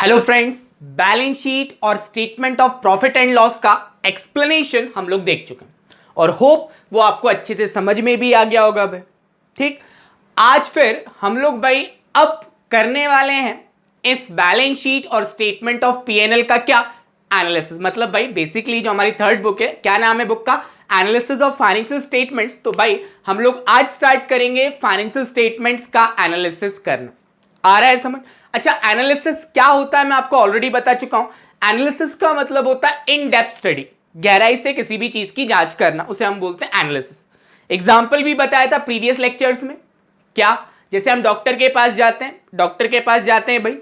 Hello friends, balance sheet और statement of profit and loss का explanation हम लोग देख चुके हैं और होप वो आपको अच्छे से समझ में भी आ गया होगा भाई। ठीक, आज फिर हम लोग भाई अब करने वाले हैं इस बैलेंस शीट और स्टेटमेंट ऑफ पीएनएल का क्या एनालिसिस। मतलब भाई बेसिकली जो हमारी थर्ड बुक है, क्या नाम है बुक का? Analysis of financial statements. तो भाई हम लोग आज स्टार्ट करेंगे फाइनेंशियल स्टेटमेंट्स का एनालिसिस करना। आ रहा है समझ? अच्छा, एनालिसिस क्या होता है मैं आपको ऑलरेडी बता चुका हूं। एनालिसिस का मतलब होता है इन डेप्थ स्टडी, गहराई से किसी भी चीज की जांच करना, उसे हम बोलते हैं एनालिसिस। एग्जाम्पल भी बताया था प्रीवियस लेक्चर्स में। क्या? जैसे हम डॉक्टर के पास जाते हैं, भाई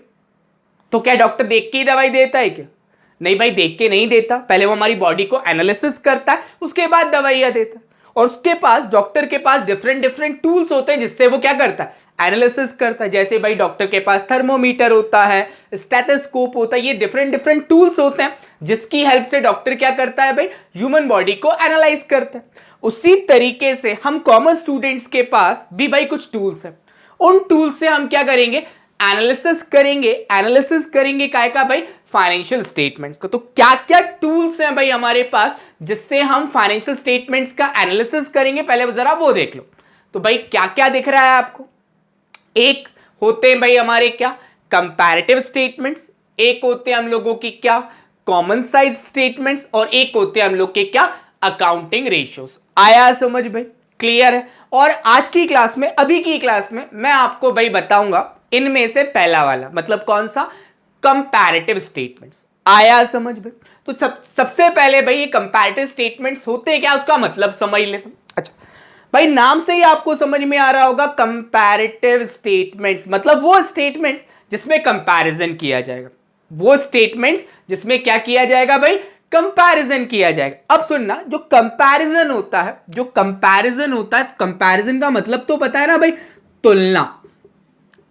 तो क्या डॉक्टर देख के ही दवाई देता है क्या? नहीं भाई, देख के नहीं देता। पहले वो हमारी बॉडी को एनालिसिस करता है, उसके बाद दवाइयां देता है। और उसके पास, डॉक्टर के पास डिफरेंट डिफरेंट टूल्स होते हैं जिससे वो क्या करता है, एनालिसिस करता है। जैसे भाई डॉक्टर के पास थर्मोमीटर होता है, स्टेथोस्कोप होता है, ये डिफरेंट डिफरेंट टूल्स होते हैं जिसकी हेल्प से डॉक्टर क्या करता है भाई, ह्यूमन बॉडी को एनालाइज करता है। उसी तरीके से हम कॉमर्स स्टूडेंट्स के पास भी भाई कुछ टूल्स है। उन टूल्स से हम क्या करेंगे, एनालिसिस करेंगे काय का भाई, फाइनेंशियल स्टेटमेंट्स को। तो क्या क्या टूल्स हैं भाई हमारे पास जिससे हम फाइनेंशियल स्टेटमेंट्स का एनालिसिस करेंगे, पहले जरा वो देख लो। तो भाई क्या क्या दिख रहा है आपको? एक होते हैं भाई हमारे क्या, कंपैरेटिव स्टेटमेंट्स, एक होते हैं हम लोगों की क्या, कॉमन साइज स्टेटमेंट्स, और एक होते हैं हम लोग के क्या, अकाउंटिंग रेशियोज। आया समझ भाई? क्लियर है? और आज की क्लास में, अभी की क्लास में मैं आपको भाई बताऊंगा इनमें से पहला वाला, मतलब कौन सा, कंपैरेटिव स्टेटमेंट्स। आया समझ भाई? तो सबसे पहले भाई ये कंपैरेटिव स्टेटमेंट्स होते हैं क्या, उसका मतलब समझ लेते हैं। अच्छा भाई, नाम से ही आपको समझ में आ रहा होगा, कंपैरेटिव स्टेटमेंट्स मतलब वो स्टेटमेंट्स जिसमें कंपैरिजन किया जाएगा, वो स्टेटमेंट्स जिसमें क्या किया जाएगा भाई, कंपैरिजन किया जाएगा। अब सुनना, जो कंपैरिजन होता है, कंपैरिजन का मतलब तो पता है ना भाई, तुलना।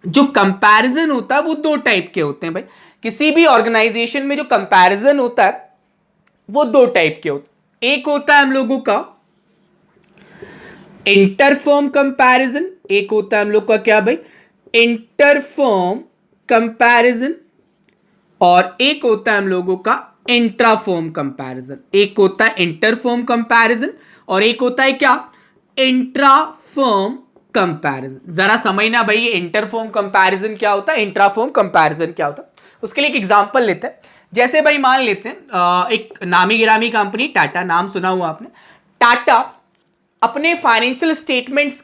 जो कंपैरिजन होता है वो दो टाइप के होते हैं भाई। किसी भी ऑर्गेनाइजेशन में जो कंपैरिजन होता है वो दो टाइप के होते हैं। एक होता है हम लोगों का इंटरफर्म कंपैरिजन, एक होता है हम लोग का क्या भाई, इंटरफर्म कंपैरिजन, और एक होता है हम लोगों का इंट्राफर्म कंपैरिजन। एक होता है इंटरफर्म कंपैरिजन और एक होता है क्या, इंट्राफर्म कंपैरिजन। जरा समझना भाई, ये इंटरफर्म कंपैरिजन क्या होता है, इंट्राफर्म कंपैरिजन क्या होता है। उसके लिए एक एग्जांपल लेते हैं। जैसे भाई मान लेते हैं एक नामी गिरामी कंपनी टाटा, नाम सुना हुआ आपने। टाटा अपने फाइनेंशियल स्टेटमेंट्स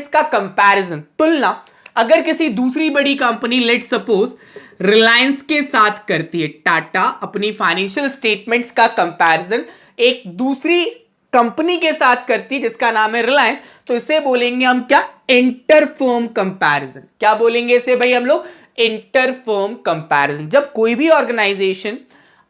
का कंपैरिजन, तुलना अगर किसी दूसरी बड़ी कंपनी, लेट सपोज रिलायंस के साथ करती है। टाटा अपनी फाइनेंशियल स्टेटमेंट्स का कंपैरिजन एक दूसरी कंपनी के साथ करती है जिसका नाम है रिलायंस, तो इसे बोलेंगे हम क्या, इंटरफर्म कंपैरिजन। क्या बोलेंगे इसे भाई हम लोग, इंटरफर्म कंपैरिजन। जब कोई भी ऑर्गेनाइजेशन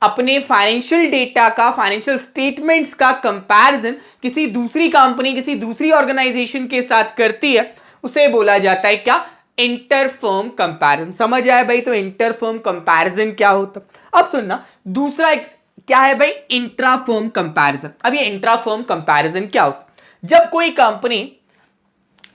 अपने फाइनेंशियल डेटा का, फाइनेंशियल स्टेटमेंट्स का कंपैरिजन किसी दूसरी कंपनी, किसी दूसरी ऑर्गेनाइजेशन के साथ करती है, उसे बोला जाता है क्या, इंटरफर्म कंपैरिजन। समझ आया भाई? तो इंटरफर्म कंपैरिजन क्या होता है। अब सुनना, दूसरा क्या है भाई, इंट्राफर्म कंपैरिजन। अब ये इंट्राफर्म कंपैरिजन क्या होता है, जब कोई कंपनी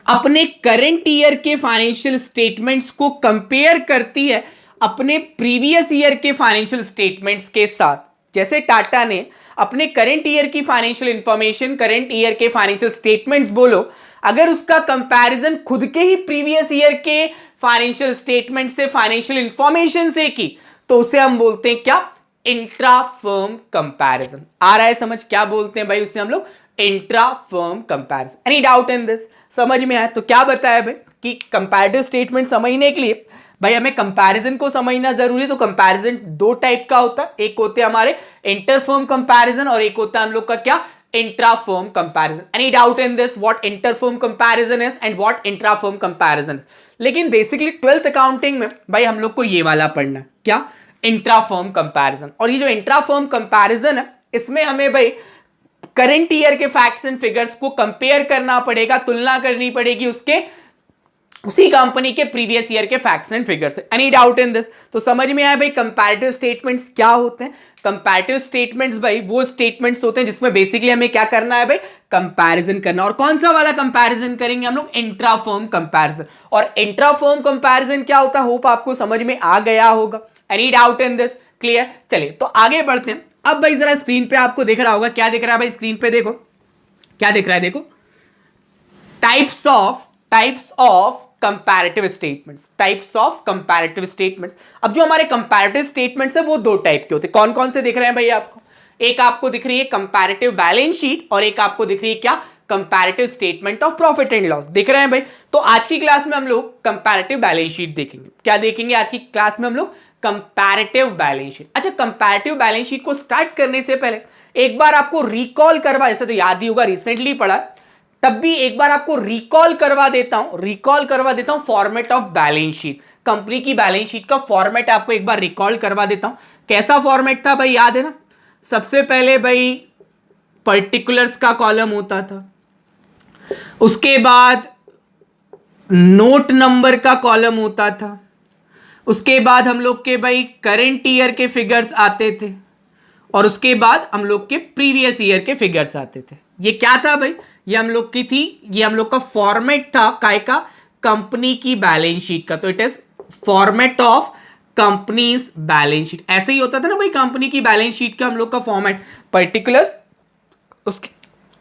अपने करंट ईयर के फाइनेंशियल स्टेटमेंट्स को कंपेयर करती है अपने प्रीवियस ईयर के फाइनेंशियल स्टेटमेंट्स के साथ। जैसे टाटा ने अपने करंट ईयर की फाइनेंशियल इंफॉर्मेशन, करंट ईयर के फाइनेंशियल स्टेटमेंट्स बोलो, अगर उसका कंपैरिजन खुद के ही प्रीवियस ईयर के फाइनेंशियल स्टेटमेंट से, फाइनेंशियल इंफॉर्मेशन से की, तो उसे हम बोलते हैं क्या, इंट्राफर्म कंपैरिजन। आ रहा है समझ? क्या बोलते हैं भाई उसे हम लोग, इंट्राफर्म comparison. Any doubt in this? समझ में आया? तो क्या बताया भाई कि कंपैरेटिव स्टेटमेंट समझने के लिए भाई हमें कंपैरिजन को समझना जरूरी है। तो कंपैरिजन दो टाइप का होता है, एक होते हैं हमारे इंटरफर्म कंपैरिजन और एक होता है हम लोग का क्या, इंट्राफर्म comparison. Any doubt in this, what interfirm comparison is and what इंट्राफर्म comparison is? लेकिन बेसिकली 12th अकाउंटिंग में भाई हम लोग को ये वाला पढ़ना है, क्या, इंट्राफर्म कंपैरिजन। और ये जो इंट्राफर्म कंपैरिजन है, इसमें हमें भाई करंट ईयर के फैक्ट्स एंड फिगर्स को कंपेयर करना पड़ेगा, तुलना करनी पड़ेगी उसके उसी कंपनी के प्रीवियस ईयर के फैक्ट्स एंड फिगर्स है। Any doubt in this? तो समझ में आया भाई कंपैरेटिव स्टेटमेंट्स क्या होते हैं? कंपैरेटिव स्टेटमेंट्स भाई वो स्टेटमेंट्स होते हैं जिसमें बेसिकली हमें क्या करना है भाई, कंपैरिजन करना। और कौन सा वाला कंपैरिजन करेंगे हम लोग? Intra firm comparison. और इंट्रा फर्म कंपैरिजन क्या होता है, होप आपको समझ में आ गया होगा। Any doubt in this? Clear? चलिए तो आगे बढ़ते हैं। अब भाई जरा स्क्रीन पे आपको दिख रहा होगा, क्या दिख रहा है भाई स्क्रीन पे? देखो क्या दिख रहा है, देखो types of comparative statements, types of comparative statements. अब जो हमारे कंपैरेटिव स्टेटमेंट्स है वो दो टाइप के होते हैं। कौन कौन से दिख रहे हैं भाई आपको? एक आपको दिख रही है कंपैरेटिव बैलेंस शीट और एक आपको दिख रही है क्या, comparative statement of profit and loss. दिख रहे हैं भाई? तो आज की क्लास में हम लोग कंपैरेटिव बैलेंस शीट देखेंगे। क्या देखेंगे आज की क्लास में हम लोग? Comparative balance sheet. अच्छा, कंपैरेटिव बैलेंस शीट को स्टार्ट करने से पहले एक बार आपको रिकॉल करवा, ऐसे तो याद ही होगा रिसेंटली पढ़ा, तब भी एक बार आपको रिकॉल करवा देता हूं format of balance sheet. Company की बैलेंस शीट का फॉर्मेट आपको एक बार रिकॉल करवा देता हूं। कैसा फॉर्मेट था भाई, याद है ना? सबसे पहले भाई पर्टिकुलर्स का कॉलम होता था, उसके बाद नोट नंबर का कॉलम होता था, उसके बाद हम लोग के भाई करंट ईयर के फिगर्स आते थे, और उसके बाद हम लोग के प्रीवियस ईयर के फिगर्स आते थे। ये क्या था भाई? ये हम लोग की थी, ये हम लोग का फॉर्मेट था काय का, कंपनी की बैलेंस शीट का। तो it is format of companies balance sheet. ऐसे ही होता था ना भाई कंपनी की बैलेंस शीट का हम लोग का फॉर्मेट, पर्टिकुलर्स,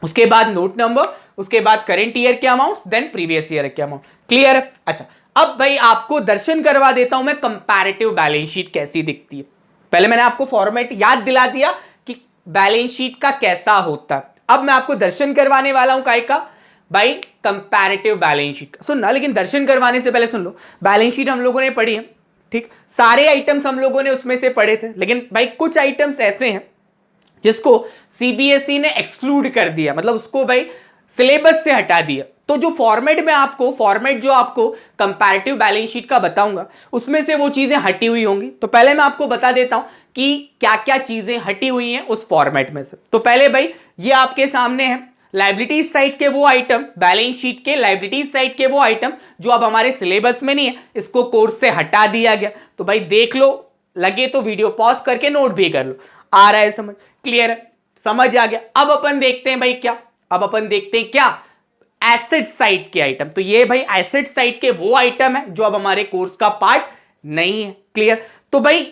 उसके बाद नोट नंबर, उसके बाद करंट ईयर के अमाउंट्स, देन प्रीवियस ईयर के अमाउंट। क्लियर है? अच्छा, अब भाई आपको दर्शन करवा देता हूं मैं कंपैरेटिव बैलेंस शीट कैसी दिखती है। पहले मैंने आपको फॉर्मेट याद दिला दिया कि बैलेंस शीट का कैसा होता है। अब मैं आपको दर्शन करवाने वाला हूं काय का, भाई कंपैरेटिव बैलेंस शीट का। सुनना, लेकिन दर्शन करवाने से पहले सुन लो, बैलेंस शीट हम लोगों ने पढ़ी है, ठीक, सारे आइटम्स हम लोगों ने उसमें से पढ़े थे, लेकिन भाई कुछ आइटम्स ऐसे हैं जिसको सीबीएसई ने एक्सक्लूड कर दिया, मतलब उसको भाई सिलेबस से हटा दिया। तो जो फॉर्मेट जो आपको कंपैरेटिव बैलेंस शीट का बताऊंगा उसमें से वो चीजें हटी हुई होंगी। तो पहले मैं आपको बता देता हूं कि क्या क्या चीजें हटी हुई हैं उस फॉर्मेट में से। तो पहले भाई ये आपके सामने है लाइबिलिटीज साइड के वो आइटम्स, बैलेंस शीट के लाइबिलिटीज साइड के वो आइटम जो अब हमारे सिलेबस में नहीं है, इसको कोर्स से हटा दिया गया। तो भाई देख लो, लगे तो वीडियो पॉज करके नोट भी कर लो। आ रहा है समझ? क्लियर है? समझ आ गया? अब अपन देखते हैं भाई क्या, अब अपन देखते हैं क्या, एसेट साइड के आइटम। तो ये भाई एसेट साइड के वो आइटम है जो अब हमारे कोर्स का पार्ट नहीं है। क्लियर? तो भाई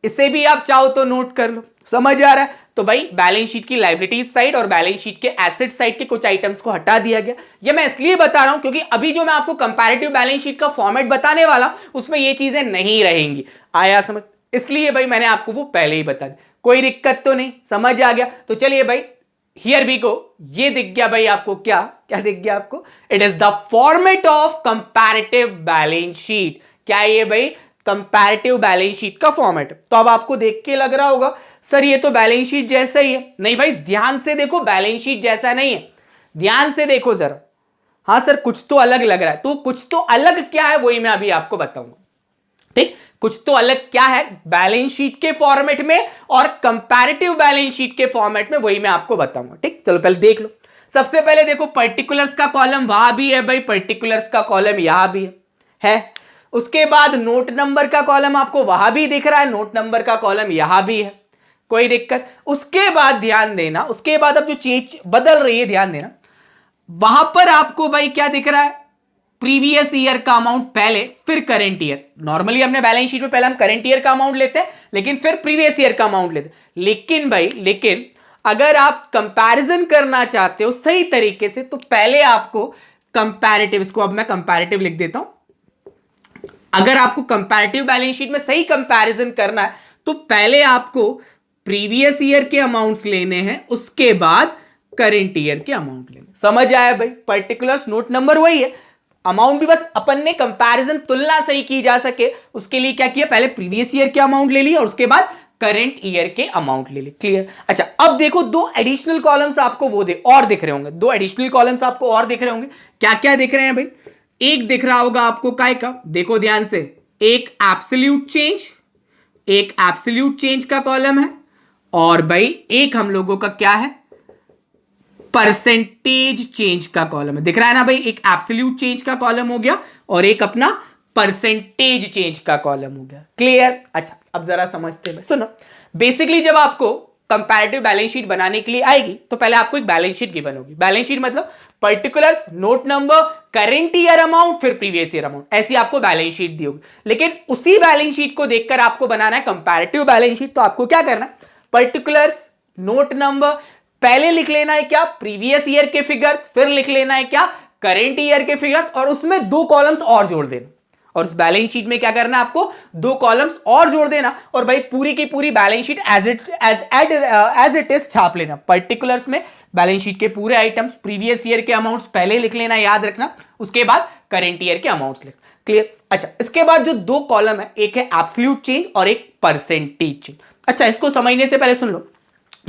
इसे भी आप चाहो तो नोट कर लो। समझ आ रहा है? तो भाई बैलेंस शीट की लाइबिलिटीज साइड और बैलेंस शीट के एसेट साइड के कुछ आइटम्स को हटा दिया गया। ये मैं इसलिए बता रहा हूं क्योंकि अभी जो मैं आपको कंपैरेटिव बैलेंस शीट का फॉर्मेट बताने वाला उसमें ये चीजें नहीं रहेंगी। आया समझ? इसलिए भाई मैंने आपको वो पहले ही बता दी। कोई दिक्कत तो नहीं? समझ आ गया? तो चलिए भाई हियर वी गो। ये दिख गया भाई आपको, क्या क्या दिख गया आपको? It is the format of comparative balance sheet. क्या ये भाई कंपैरेटिव बैलेंस शीट का फॉर्मेट? तो अब आपको देख के लग रहा होगा सर ये तो बैलेंस शीट जैसा ही है। नहीं भाई, ध्यान से देखो, बैलेंस शीट जैसा नहीं है, ध्यान से देखो जरा। हाँ सर कुछ तो अलग लग रहा है, तो कुछ तो अलग क्या है वही मैं अभी आपको बताऊंगा। ठीक, कुछ तो अलग क्या है बैलेंस शीट के फॉर्मेट में और कंपैरेटिव बैलेंस शीट के फॉर्मेट में, वही मैं आपको बताऊंगा। ठीक, चलो पहले देख लो। सबसे पहले देखो पर्टिकुलर्स का कॉलम वहां भी है भाई, पर्टिकुलर्स का कॉलम यहां भी है। उसके बाद नोट नंबर का कॉलम आपको वहां भी दिख रहा है, नोट नंबर का कॉलम यहां भी है, कोई दिक्कत? उसके बाद ध्यान देना, उसके बाद अब जो चीज बदल रही है ध्यान देना, वहां पर आपको भाई क्या दिख रहा है, प्रीवियस ईयर का अमाउंट पहले, फिर करंट ईयर। नॉर्मली हमने बैलेंस शीट में पहले हम करंट ईयर का अमाउंट लेते हैं, लेकिन फिर प्रीवियस ईयर का अमाउंट लेते हैं। लेकिन भाई लेकिन अगर आप कंपैरिजन करना चाहते हो सही तरीके से, तो पहले आपको कंपैरेटिव, इसको अब मैं कंपैरेटिव लिख देता हूं। अगर आपको कंपैरेटिव बैलेंस शीट में सही कंपैरिजन करना है तो पहले आपको प्रीवियस ईयर के अमाउंट्स लेने हैं, उसके बाद करंट ईयर के अमाउंट लेने। समझ आया भाई? पर्टिकुलर्स नोट नंबर वही है, अमाउंट भी बस अपन ने कंपैरिजन, तुलना सही की जा सके उसके लिए क्या किया, पहले प्रीवियस ईयर के अमाउंट ले लिया और उसके बाद करंट ईयर के अमाउंट ले लिए। क्लियर? अच्छा, अब देखो दो एडिशनल कॉलम्स आपको वो और दिख रहे होंगे, दो एडिशनल कॉलम्स आपको और दिख रहे होंगे। क्या क्या दिख रहे हैं भाई? एक दिख रहा होगा आपको काय का, देखो ध्यान से, एक एब्सोल्यूट चेंज का कॉलम है, और भाई एक हम लोगों का क्या है, परसेंटेज चेंज का कॉलम है। दिख रहा है ना भाई, एक एब्सोल्यूट चेंज का कॉलम हो गया और एक अपना परसेंटेज चेंज का कॉलम हो गया। क्लियर? अच्छा, अब जरा समझते हैं। सुनो, बेसिकली जब आपको कंपैरेटिव बैलेंस शीट बनाने के लिए आएगी तो पहले आपको एक बैलेंस शीट गिवन होगी। बैलेंस शीट मतलब particulars, note number, current year amount, फिर प्रीवियस ईयर अमाउंट, ऐसी आपको बैलेंस शीट दी होगी। लेकिन उसी बैलेंस शीट को देखकर आपको बनाना है कंपैरेटिव बैलेंस शीट। तो आपको क्या करना है, पर्टिकुलर्स, नोट नंबर, पहले लिख लेना है क्या, प्रीवियस ईयर के फिगर्स, फिर लिख लेना है क्या, करेंट ईयर के फिगर्स, और उसमें 2 कॉलम्स और जोड़ देना। और उस बैलेंस शीट में क्या करना है, आपको 2 कॉलम्स और जोड़ देना। और भाई पूरी की पूरी balance sheet as it is छाप लेना। पर्टिकुलर्स में बैलेंस शीट के पूरे आइटम्स, प्रीवियस ईयर के अमाउंट्स पहले लिख लेना, याद रखना, उसके बाद करेंट ईयर के अमाउंट्स लिख। क्लियर? अच्छा, इसके बाद जो 2 कॉलम है, एक है एब्सोल्यूट चेंज और एक परसेंटेज चेंज। अच्छा, इसको समझने से पहले सुन लो,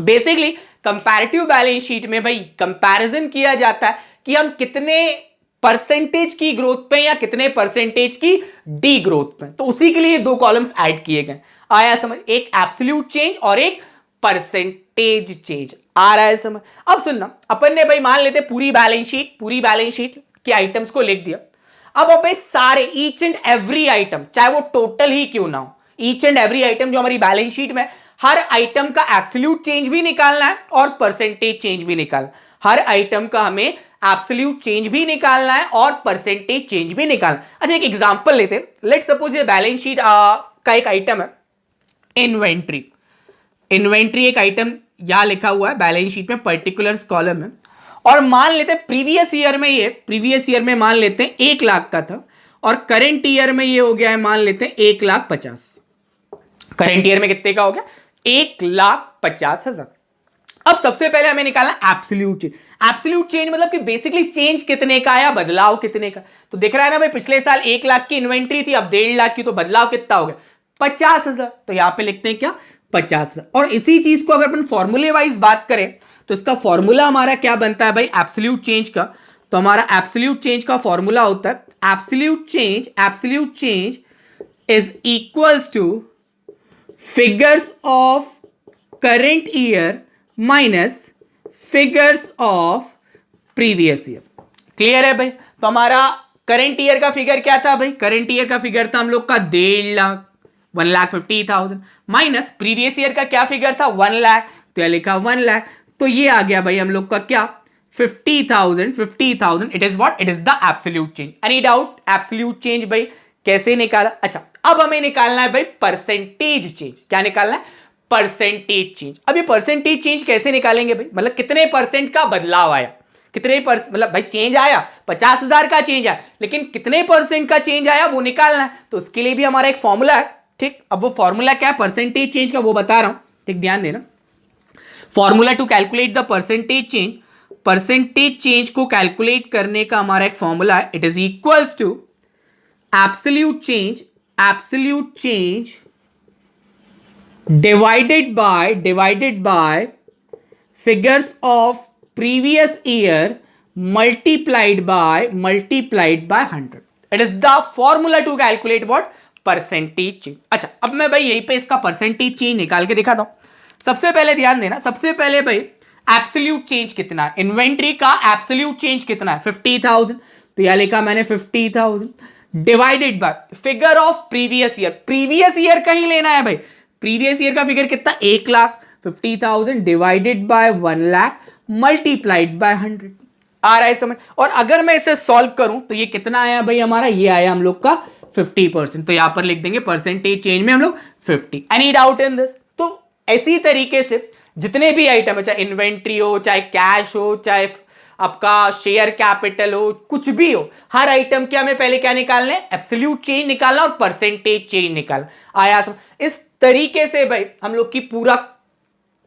बेसिकली कंपैरेटिव बैलेंस शीट में भाई कंपैरिजन किया जाता है कि हम कितने परसेंटेज की ग्रोथ पे या कितने परसेंटेज की डी ग्रोथ पे। तो उसी के लिए 2 कॉलम्स ऐड किए गए। आया समझ? एक एब्सोल्यूट चेंज और एक परसेंटेज चेंज। आ रहा है समझ? अब सुनना, अपन ने भाई मान लेते पूरी बैलेंस शीट के आइटम्स को लिख दिया। अब अपन सारे ईच एंड एवरी आइटम, चाहे वो टोटल ही क्यों ना हो, ईच एंड एवरी आइटम जो हमारी बैलेंस शीट में, हर आइटम का एब्सोल्यूट चेंज भी निकालना है और परसेंटेज चेंज भी निकालना। हर आइटम का हमें एब्सोल्यूट चेंज भी निकालना है और परसेंटेज चेंज भी निकालना। अच्छा, एक एग्जांपल लेते हैं। लेट्स सपोज ये बैलेंस शीट का एक आइटम है इन्वेंट्री। इन्वेंट्री एक आइटम यहां लिखा हुआ है बैलेंस शीट में, पर्टिकुलर्स कॉलम है। और मान लेते हैं प्रीवियस ईयर में मान लेते हैं 1 लाख का था, और करेंट ईयर में ये हो गया है, मान लेते हैं 1,50,000। करेंट ईयर में कितने का हो गया, 1,50,000। अब सबसे पहले हमें निकालना एब्सोल्यूट चेंज। एब्सोल्यूट चेंज मतलब कि बेसिकली चेंज कितने का आया, बदलाव कितने का। तो दिख रहा है ना भाई, पिछले साल 1 लाख की इन्वेंट्री थी, अब 1.5 लाख की, तो बदलाव कितना हो गया, 50,000। तो यहां पे लिखते हैं क्या, 50,000। और इसी चीज को अगर अपन फॉर्मूले वाइज बात करें तो इसका फॉर्मूला हमारा क्या बनता है भाई, एब्सोल्यूट चेंज का। तो हमारा एब्सोल्यूट चेंज का फॉर्मूला होता है absolute change is equals two figures of current year minus figures of previous year. Clear है भाई? तो हमारा करंट ईयर का फिगर क्या था भाई, करंट ईयर का फिगर था हम लोग का 1.5 लाख, 1,50,000, माइनस प्रीवियस ईयर का क्या फिगर था, 1 लाख, तो यह लिखा 1 लाख। तो ये आ गया भाई हम लोग का क्या, 50,000। It is what, it is the absolute change. Any doubt? Absolute change भाई कैसे निकाला? अच्छा, अब हमें निकालना है भाई परसेंटेज चेंज। क्या निकालना है, परसेंटेज चेंज। अब ये परसेंटेज चेंज कैसे निकालेंगे भाई, मतलब कितने परसेंट का बदलाव आया, कितने मतलब भाई चेंज आया 50,000 का चेंज आया, लेकिन कितने परसेंट का चेंज आया वो निकालना है। तो उसके लिए भी हमारा एक फॉर्मूला है। ठीक, अब वो फॉर्मूला क्या है परसेंटेज चेंज का, वो बता रहा हूं। ठीक, ध्यान देना। Formula to calculate the percentage change को कैलकुलेट करने का हमारा एक फॉर्मूला है। It is equals to absolute change divided by figures of previous year multiplied by 100. It is the formula to calculate what, percentage change. अच्छा, अब मैं भाई यहीं पे इसका percentage change निकाल के दिखाता हूं। सबसे पहले ध्यान देना, सबसे पहले भाई एब्सोल्यूट चेंज कितना है, इन्वेंट्री का एब्सोल्यूट चेंज कितना है, 50,000। तो यह लिखा मैंने 50,000 divided by figure of previous year का ही लेना है भाई। प्रीवियस ईयर का फिगर कितना, 1 lakh, 50,000 divided by 1 lakh multiplied by 100। आ रहा है समझ? और अगर मैं इसे सॉल्व करूं तो ये कितना आया भाई हमारा, ये आया हम लोग का 50%। तो यहां पर लिख देंगे परसेंटेज चेंज में हम लोग 50। Any doubt in this? तो ऐसी तरीके से जितने भी आइटम है, चाहे इन्वेंट्री हो, चाहे कैश हो, चाहे आपका शेयर कैपिटल हो, कुछ भी हो, हर आइटम के हमें पहले क्या निकालना है, एब्सोल्यूट चेंज निकालना और परसेंटेज चेंज निकालना। आया समझ? इस तरीके से भाई हम लोग की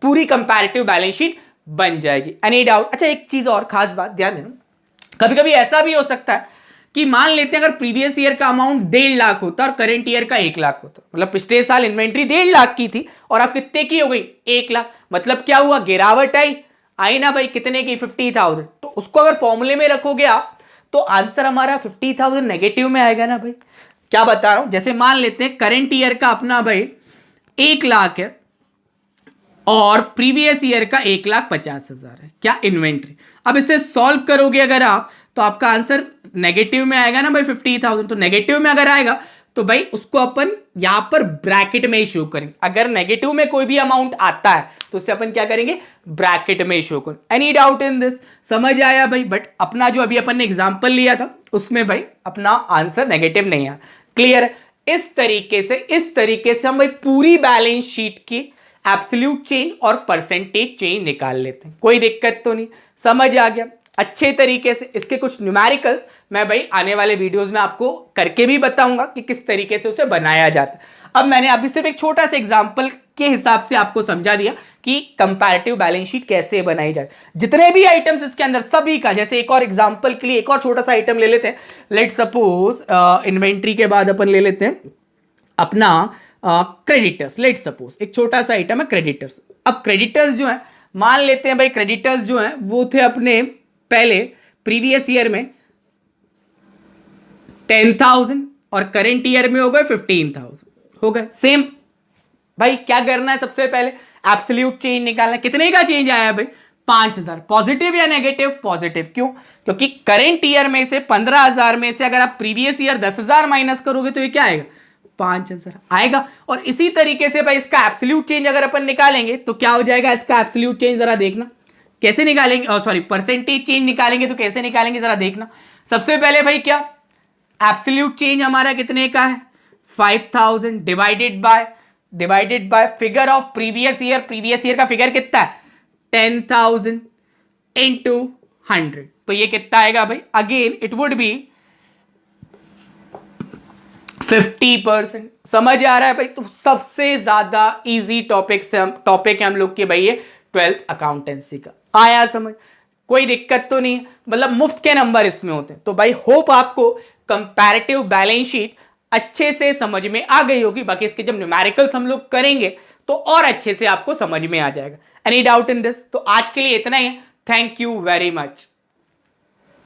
पूरी कंपैरेटिव बैलेंस शीट बन जाएगी। Any doubt? अच्छा, एक चीज और खास बात ध्यान देना, कभी कभी ऐसा भी हो सकता है कि मान लेते हैं अगर प्रीवियस ईयर का अमाउंट 1.5 लाख होता और करंट ईयर का 1 लाख होता, मतलब पिछले साल इन्वेंट्री 1.5 लाख की थी और आप कितने की हो गई, 1 लाख, मतलब क्या हुआ, गिरावट आई ना भाई, कितने की, 50,000। तो उसको अगर फॉर्मूले में रखोगे आप तो आंसर हमारा 50,000 नेगेटिव में आएगा ना भाई। क्या बता रहा हूं, जैसे मान लेते हैं करंट ईयर का अपना भाई 1 लाख है, और प्रीवियस ईयर का 1,50,000 है क्या इन्वेंट्री। अब इसे सॉल्व करोगे अगर आप तो आपका आंसर नेगेटिव में आएगा ना भाई 50,000। तो नेगेटिव में अगर आएगा तो भाई उसको अपन यहां पर ब्रैकेट में शो करेंगे। अगर नेगेटिव में कोई भी अमाउंट आता है तो उससे अपन क्या करेंगे, ब्रैकेट में शो करेंगे। एनी डाउट इन दिस, समझ आया भाई। बट अपना जो अभी अपन ने एग्जांपल लिया था उसमें भाई अपना आंसर नेगेटिव नहीं आया। क्लियर। इस तरीके से हम भाई पूरी बैलेंस शीट की एब्सोल्यूट चेंज और परसेंटेज चेंज निकाल लेते हैं। कोई दिक्कत तो नहीं, समझ आ गया अच्छे तरीके से। इसके कुछ न्यूमेरिकल्स मैं भाई आने वाले वीडियोस में आपको करके भी बताऊंगा कि किस तरीके से उसे बनाया जाता है। अब मैंने अभी सिर्फ एक छोटा सा एग्जांपल के हिसाब से आपको समझा दिया कि कंपैरेटिव बैलेंस शीट कैसे बनाई जाए। जितने भी आइटम्स इसके अंदर सभी का, जैसे एक और एग्जांपल के लिए एक और छोटा सा आइटम ले लेते हैं। लेट सपोज इन्वेंट्री के बाद अपन ले लेते हैं अपना क्रेडिटर्स। लेट सपोज एक छोटा सा आइटम है क्रेडिटर्स। अब क्रेडिटर्स जो है, मान लेते हैं भाई क्रेडिटर्स जो है वो थे अपने पहले प्रीवियस ईयर में 10,000 और करेंट ईयर में हो गए 15,000 हो गए। सेम भाई क्या करना है, सबसे पहले एब्सोल्यूट चेंज निकालना है। कितने का चेंज आया है भाई, 5,000। पॉजिटिव या नेगेटिव, पॉजिटिव। क्यों, क्योंकि करेंट ईयर में से 15,000 में से अगर आप प्रीवियस ईयर 10,000 माइनस करोगे तो ये क्या आएगा, 5,000 आएगा। और इसी तरीके से भाई इसका एब्सोल्यूट चेंज अगर अपन निकालेंगे तो क्या हो जाएगा, इसका एब्सोल्यूट चेंज जरा देखना कैसे निकालेंगे, सॉरी परसेंटेज चेंज निकालेंगे तो कैसे निकालेंगे जरा देखना। सबसे पहले भाई क्या एब्सोल्यूट चेंज हमारा कितने का है, 5,000 divided by figure of previous year. Previous year का फिगर कितना है, 10,000 इंटू 100। तो ये कितना आएगा भाई, अगेन इट वुड बी 50%। समझ आ रहा है भाई। तो सबसे ज्यादा इजी टॉपिक है हम लोग के भाई ये 12th अकाउंटेंसी का। आया समझ, कोई दिक्कत तो नहीं, मतलब मुफ्त के नंबर इसमें होते हैं। तो भाई होप आपको कंपैरेटिव बैलेंस शीट अच्छे से समझ में आ गई होगी। बाकी इसके जब न्यूमेरिकल्स हम लोग करेंगे तो और अच्छे से आपको समझ में आ जाएगा। Any doubt in this? तो आज के लिए इतना ही है। Thank you very much.